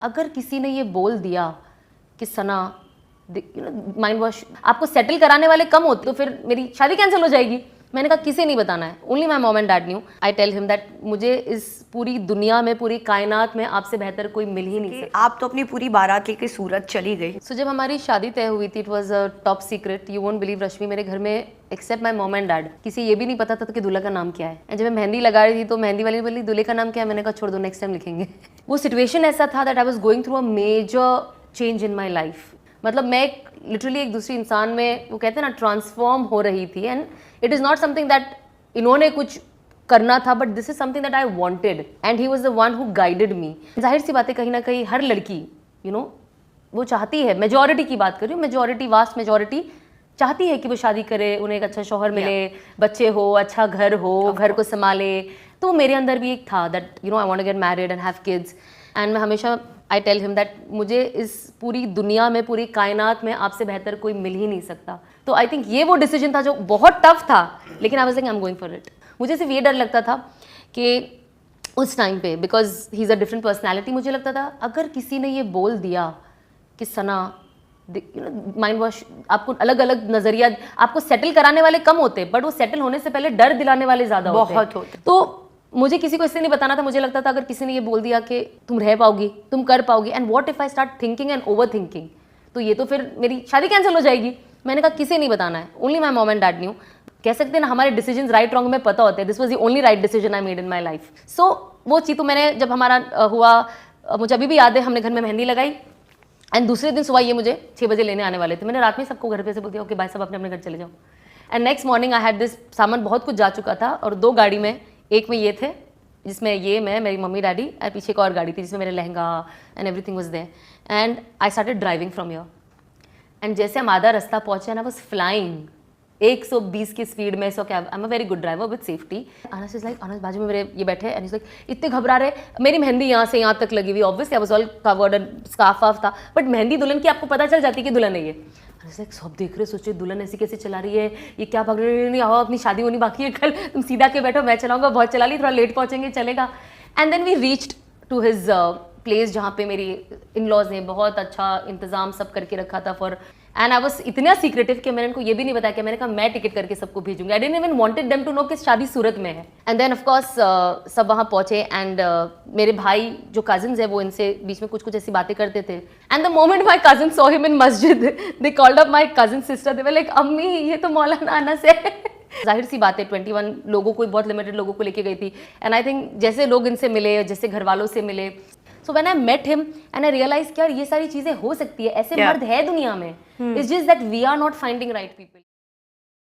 अगर किसी ने ये बोल दिया कि सना माइंड वॉश आपको सेटल कराने वाले कम होते तो फिर मेरी शादी कैंसिल हो जाएगी। मैंने कहा किसी नहीं बताना है, only my mom and dad knew. I tell him that मुझे इस पूरी दुनिया में, पूरी कायनात में आपसे बेहतर कोई मिल ही नहीं सकता। आप तो अपनी पूरी बारात लेके सूरत चली गई। सो जब हमारी शादी तय हुई थी, it was a top secret. You won't believe Rashmi, मेरे घर में except my mom and dad किसी ये भी नहीं पता था कि दूल्हा का नाम क्या है। एंड जब मैं मेहंदी लगा रही थी तो मेहंदी वाली बोली दूल्हे का नाम क्या है, मैंने कहा छोड़ दो नेक्स्ट टाइम लिखेंगे। वो सिचुएशन ऐसा था that I was going through a major change in my life. मतलब मैं लिटरली एक दूसरी इंसान में, वो कहते हैं ना, ट्रांसफॉर्म हो रही थी। And it is not something that इन्होंने कुछ करना था, but this is something that I wanted and he was the one who guided मी। जाहिर सी बात है, कहीं ना कहीं हर लड़की वो चाहती है, मेजॉरिटी की बात कर रही हूँ, मेजॉरिटी, वास्ट मेजॉरिटी चाहती है कि वो शादी करे, उन्हें एक अच्छा शौहर मिले, बच्चे हो, अच्छा घर हो, घर को संभाले। तो मेरे अंदर भी एक था that I want to get married and have kids. And मैं हमेशा आई टेल हिम दैट मुझे इस पूरी दुनिया में, पूरी कायनात में आपसे बेहतर कोई मिल ही नहीं सकता। तो आई थिंक ये वो डिसीजन था जो बहुत टफ था, लेकिन I was like I am going for it. मुझे सिर्फ ये डर लगता था कि उस टाइम पे, because he is a different personality, मुझे लगता था अगर किसी ने ये बोल दिया कि सना माइंड वॉश आपको अलग अलग नजरिया, आपको सेटल कराने वाले कम होते, बट वो सेटल होने से पहले डर दिलाने वाले ज्यादा बहुत होते। तो मुझे किसी को इससे नहीं बताना था। मुझे लगता था अगर किसी ने ये बोल दिया कि तुम रह पाओगी, तुम कर पाओगी, and what if I start thinking and over thinking, तो ये तो फिर मेरी शादी कैंसिल हो जाएगी। मैंने कहा किसी नहीं बताना है, only my mom and dad new. कह सकते हैं ना, हमारे डिसीजन राइट रॉन्ग में पता होते हैं। This was the only right decision I made in my life. So वो चीज़ तो मैंने, जब हमारा हुआ, मुझे अभी भी याद है, हमने घर में मेहंदी लगाई एंड दूसरे दिन सुबह ये मुझे 6 बजे लेने आने वाले थे। मैंने रात में सबको घर पे से बोल दिया ओके बाय, सब अपने अपने घर चले जाओ। And next morning I had this, सामान बहुत कुछ जा चुका था और 2 गाड़ी में, एक में ये थे जिसमें ये मैं, मेरी मम्मी डैडी, और पीछे एक और गाड़ी थी जिसमें मेरे lehenga and everything was there. And I started driving from here. And जैसे हम आधा रास्ता पहुंचे ना, वाज फ्लाइंग 120 की स्पीड में। So I am a very good driver with safety. Anas is like, Anas बाजू में मेरे ये बैठे एंड इज लाइक इतने घबरा रहे। मेरी मेहंदी यहाँ से यहाँ तक लगी हुई, obviously I was all covered and scarf of था, बट मेहंदी दुल्हन की आपको पता चल जाती है कि दुल्हन है ये। लाइक सब देख रहे, सोचे दुल्हन ऐसी कैसे चला रही है, ये क्या भाग रही है, नहीं आओ अपनी शादी होनी बाकी है कल, तुम सीधा के बैठो, मैं चलाऊंगा, बहुत चला ली, थोड़ा लेट पहुंचेंगे चलेगा। And then we reached to his place, जहाँ पे मेरी इन लॉज ने बहुत अच्छा इंतजाम सब करके रखा था फॉर। एंड आई वाज इतना सीक्रेटिव कि मैंने उनको ये भी नहीं बताया कि मैंने कहा मैं टिकट करके सबको भेजूंगी। I didn't even wanted them to know कि शादी सूरत में है। एंड देन ऑफ कोर्स सब वहाँ पहुंचे एंड मेरे भाई जो कजिन्स है वो इनसे बीच में कुछ कुछ ऐसी बातें करते थे। And the moment my cousin saw him in masjid, they called up my cousin sister, they were like अम्मी ये तो मौलाना अनस है। जाहिर सी बात है, 21 लोगों को, बहुत लिमिटेड लोगों को लेके गई थी। एंड आई थिंक जैसे लोग इनसे मिले, जैसे घर वालों से मिले, so when I met him and I realise कि यार ये सारी चीजें हो सकती है, ऐसे मर्द है दुनिया में। It's just that we are not finding right people.